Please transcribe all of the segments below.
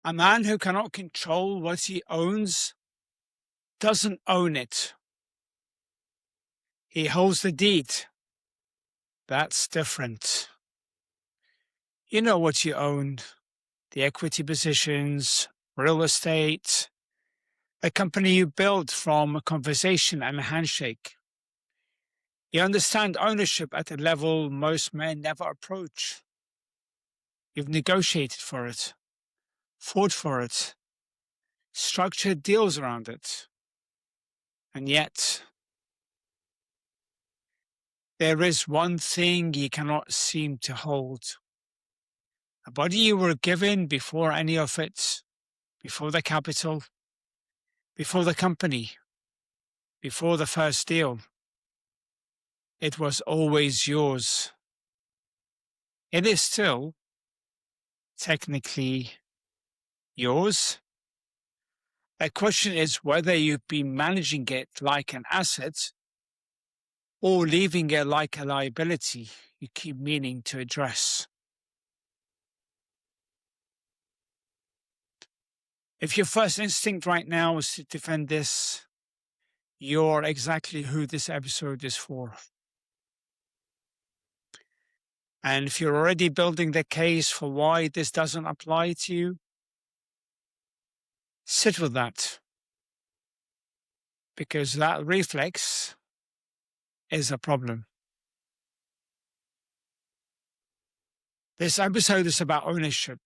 A man who cannot control what he owns doesn't own it. He holds the deed. That's different. You know what you own: the equity positions, real estate, a company you built from a conversation and a handshake. You understand ownership at a level most men never approach. You've negotiated for it, fought for it, structured deals around it. And yet, there is one thing you cannot seem to hold: a body you were given before any of it, before the capital, before the company, before the first deal. It was always yours. It is still technically yours. The question is whether you've been managing it like an asset or leaving it like a liability you keep meaning to address. If your first instinct right now is to defend this, you're exactly who this episode is for. And if you're already building the case for why this doesn't apply to you, sit with that. Because that reflex is a problem. This episode is about ownership,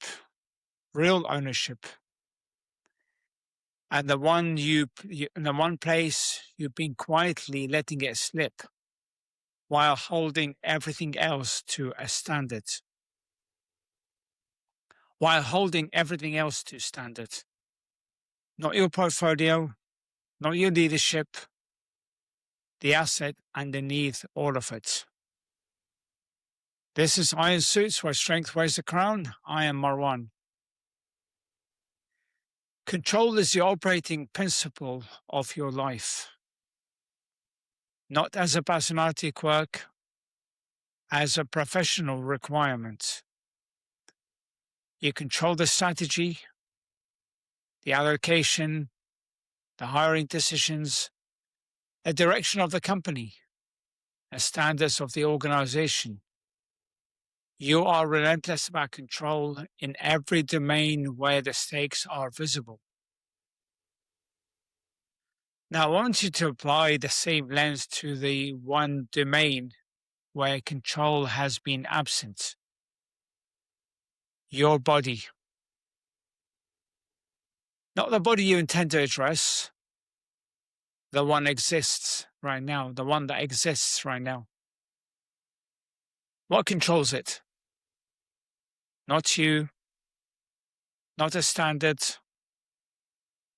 real ownership. And the one place you've been quietly letting it slip while holding everything else to a standard. While holding everything else to standard. Not your portfolio, not your leadership, the asset underneath all of it. This is Iron Suits, where strength wears the crown. I am Marwan. Control is the operating principle of your life. Not as a personality quirk, as a professional requirement. You control the strategy, the allocation, the hiring decisions, the direction of the company, the standards of the organization. You are relentless about control in every domain where the stakes are visible. Now, I want you to apply the same lens to the one domain where control has been absent: your body. Not the body you intend to address, the one exists right now, the one that exists right now. What controls it? Not you, not a standard,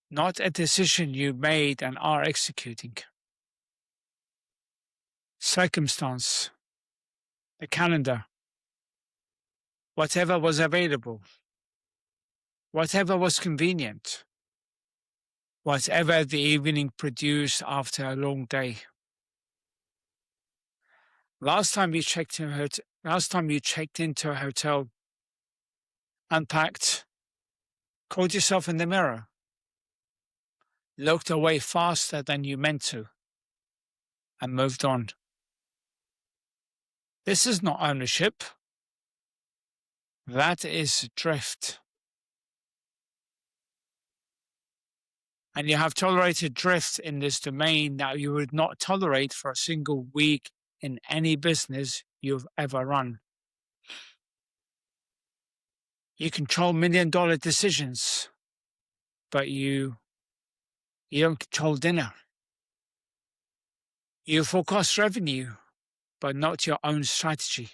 not a decision you made and are executing. Circumstance, the calendar, whatever was available, whatever was convenient, whatever the evening produced after a long day. Last time you checked into a hotel, unpacked, caught yourself in the mirror, looked away faster than you meant to, and moved on. This is not ownership. That is drift. And you have tolerated drift in this domain that you would not tolerate for a single week in any business you've ever run. You control $1 million decisions, but you don't control dinner. You forecast revenue, but not your own strategy.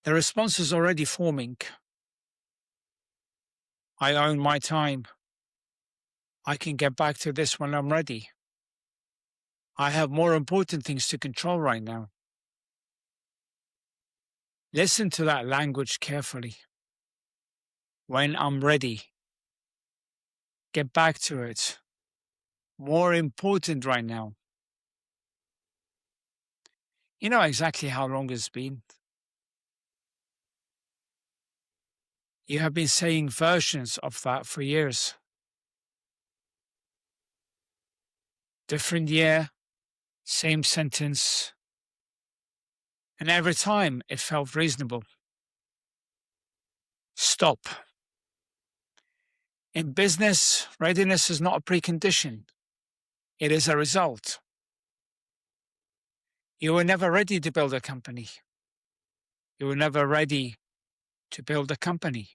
The response is already forming. I own my time. I can get back to this when I'm ready. I have more important things to control right now. Listen to that language carefully. When I'm ready, get back to it. More important right now. You know exactly how long it's been. You have been saying versions of that for years. Different year, same sentence, and every time it felt reasonable. Stop. In business, readiness is not a precondition. It is a result. You were never ready to build a company. You were never ready to build a company.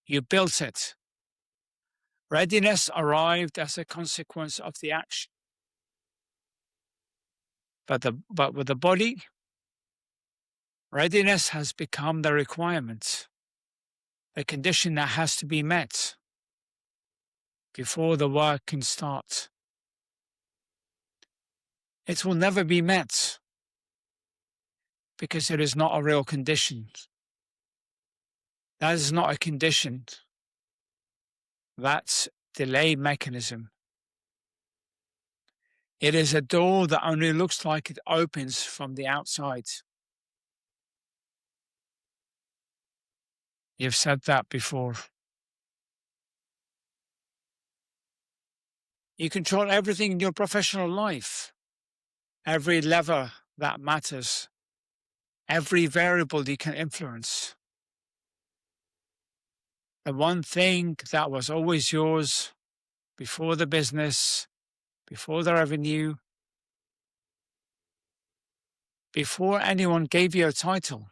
You built it. Readiness arrived as a consequence of the action. But with the body, readiness has become the requirement, the condition that has to be met before the work can start. It will never be met because it is not a real condition. That is not a condition. That's delay mechanism. It is a door that only looks like it opens from the outside. You've said that before. You control everything in your professional life. Every lever that matters. Every variable you can influence. The one thing that was always yours before the business, before the revenue, before anyone gave you a title,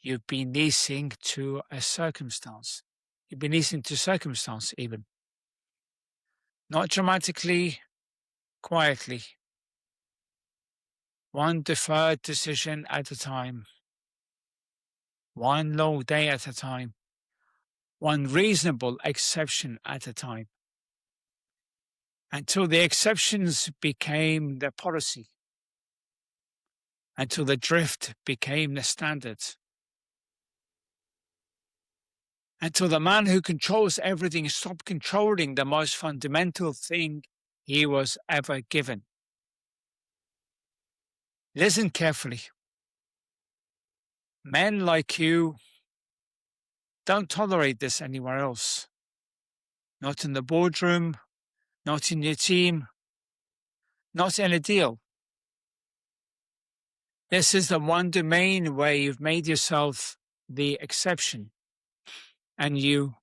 you've been leasing to a circumstance. You've been leasing to circumstance even. Not dramatically, quietly. One deferred decision at a time. One long day at a time. One reasonable exception at a time. Until the exceptions became the policy. Until the drift became the standard. Until the man who controls everything stopped controlling the most fundamental thing he was ever given. Listen carefully. Men like you don't tolerate this anywhere else. Not in the boardroom, not in your team, not in a deal. This is the one domain where you've made yourself the exception. And you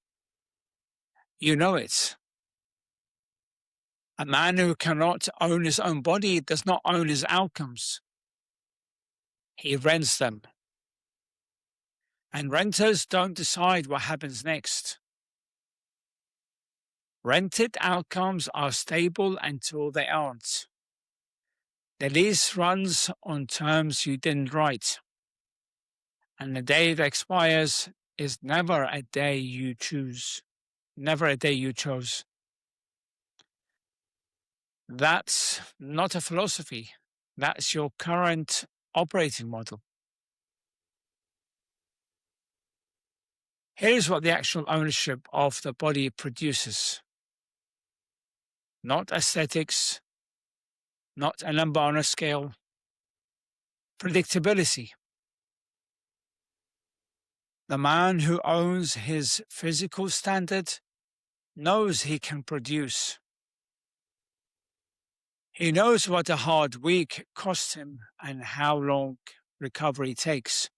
know it. A man who cannot own his own body does not own his outcomes. He rents them. And renters don't decide what happens next. Rented outcomes are stable until they aren't. The lease runs on terms you didn't write. And the day it expires is never a day you choose. Never a day you chose. That's not a philosophy. That's your current operating model. Here's what the actual ownership of the body produces. Not aesthetics, not a number on a scale. Predictability. The man who owns his physical standard knows he can produce. He knows what a hard week costs him and how long recovery takes.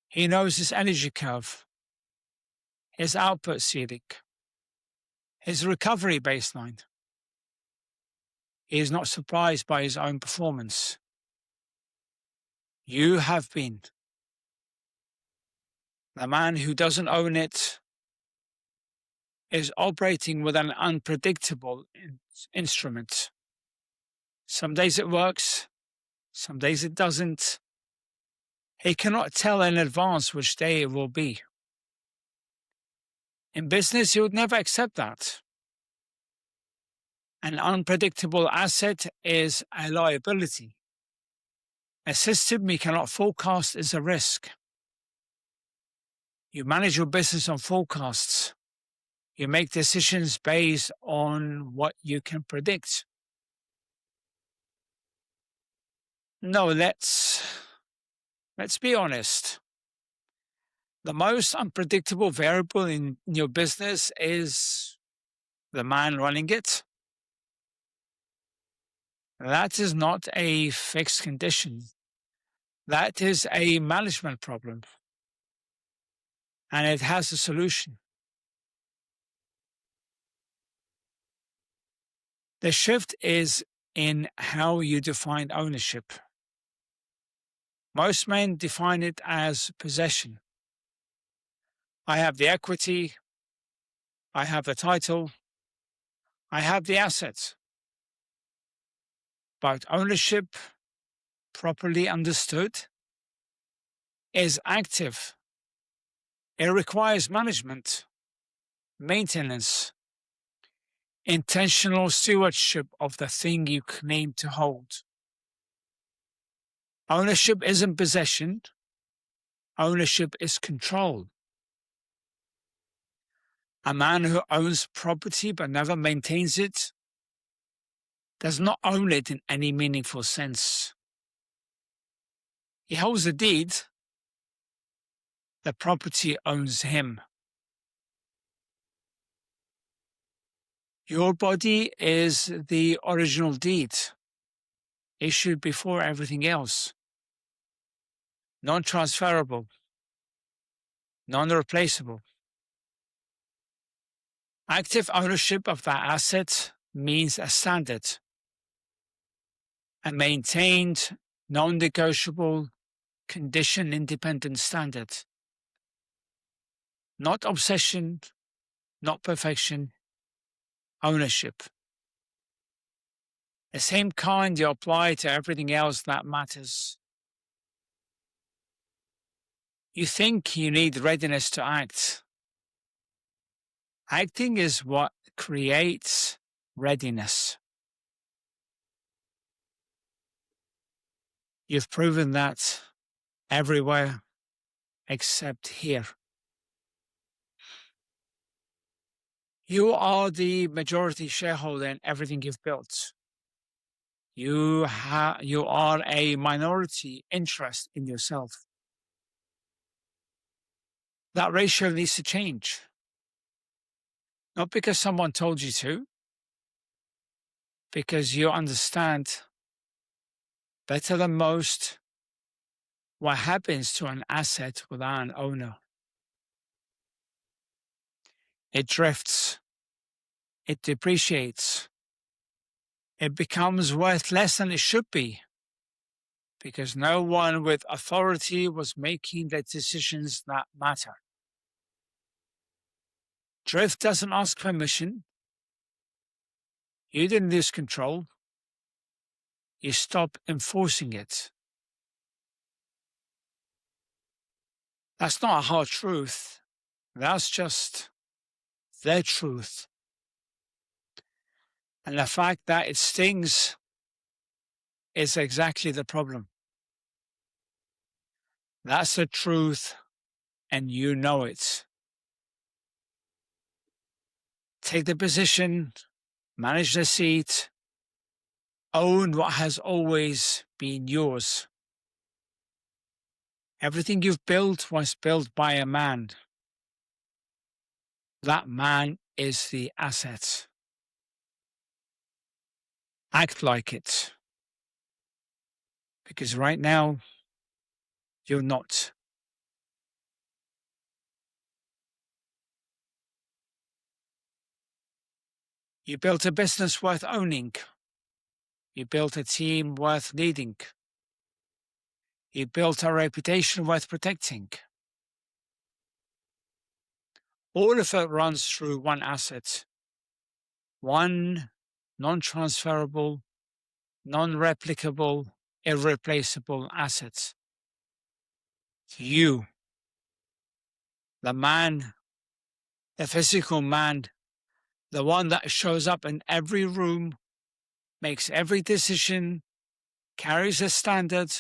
He knows his energy curve, his output ceiling, his recovery baseline. He is not surprised by his own performance. You have been. The man who doesn't own it is operating with an unpredictable instrument. Some days it works, some days it doesn't. He cannot tell in advance which day it will be. In business, he would never accept that. An unpredictable asset is a liability. A system you cannot forecast is a risk. You manage your business on forecasts. You make decisions based on what you can predict. No, let's be honest. The most unpredictable variable in your business is the man running it. That is not a fixed condition. That is a management problem, and it has a solution. The shift is in how you define ownership. Most men define it as possession. I have the equity, I have the title, I have the assets. But ownership, properly understood, is active. It requires management, maintenance, intentional stewardship of the thing you claim to hold. Ownership isn't possession, ownership is control. A man who owns property but never maintains it does not own it in any meaningful sense. He holds the deed, the property owns him. Your body is the original deed, issued before everything else. Non-transferable, non-replaceable. Active ownership of that asset means a standard, a maintained, non-negotiable, condition-independent standard. Not obsession, not perfection, ownership. The same kind you apply to everything else that matters. You think you need readiness to act. Acting is what creates readiness. You've proven that everywhere except here. You are the majority shareholder in everything you've built. You are a minority interest in yourself. That ratio needs to change. Not because someone told you to, because you understand better than most what happens to an asset without an owner. It drifts, it depreciates, it becomes worth less than it should be, because no one with authority was making the decisions that matter. Drift doesn't ask permission. You didn't lose control. You stop enforcing it. That's not a hard truth. That's just the truth. And the fact that it stings is exactly the problem. That's the truth, and you know it. Take the position, manage the seat, own what has always been yours. Everything you've built was built by a man. That man is the asset. Act like it. Because right now, you're not. You built a business worth owning. You built a team worth leading. You built a reputation worth protecting. All of it runs through one asset. One non-transferable, non-replicable, irreplaceable asset. You, the man, the physical man, the one that shows up in every room, makes every decision, carries a standard,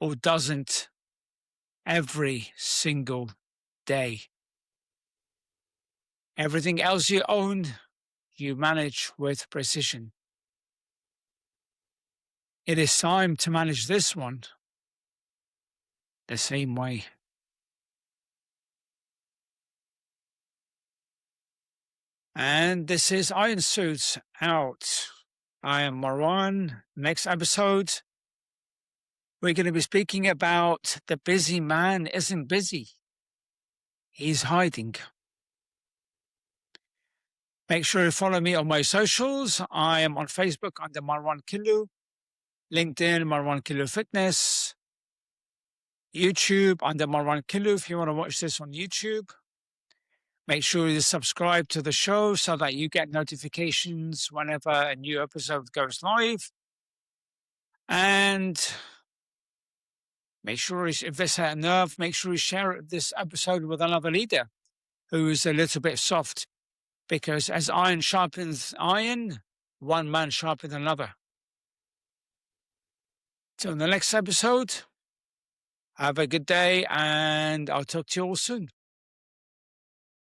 or doesn't every single day. Everything else you own, you manage with precision. It is time to manage this one the same way. And this is Iron Suits Out. I am Marwan. Next episode, we're going to be speaking about the busy man isn't busy. He's hiding. Make sure you follow me on my socials. I am on Facebook under Marwan Killu, LinkedIn, Marwan Killu Fitness, YouTube under Marwan Killu if you want to watch this on YouTube. Make sure you subscribe to the show so that you get notifications whenever a new episode goes live. And make sure, if it's a nerve, make sure you share this episode with another leader who is a little bit soft. Because as iron sharpens iron, one man sharpens another. Till the next episode, have a good day, and I'll talk to you all soon.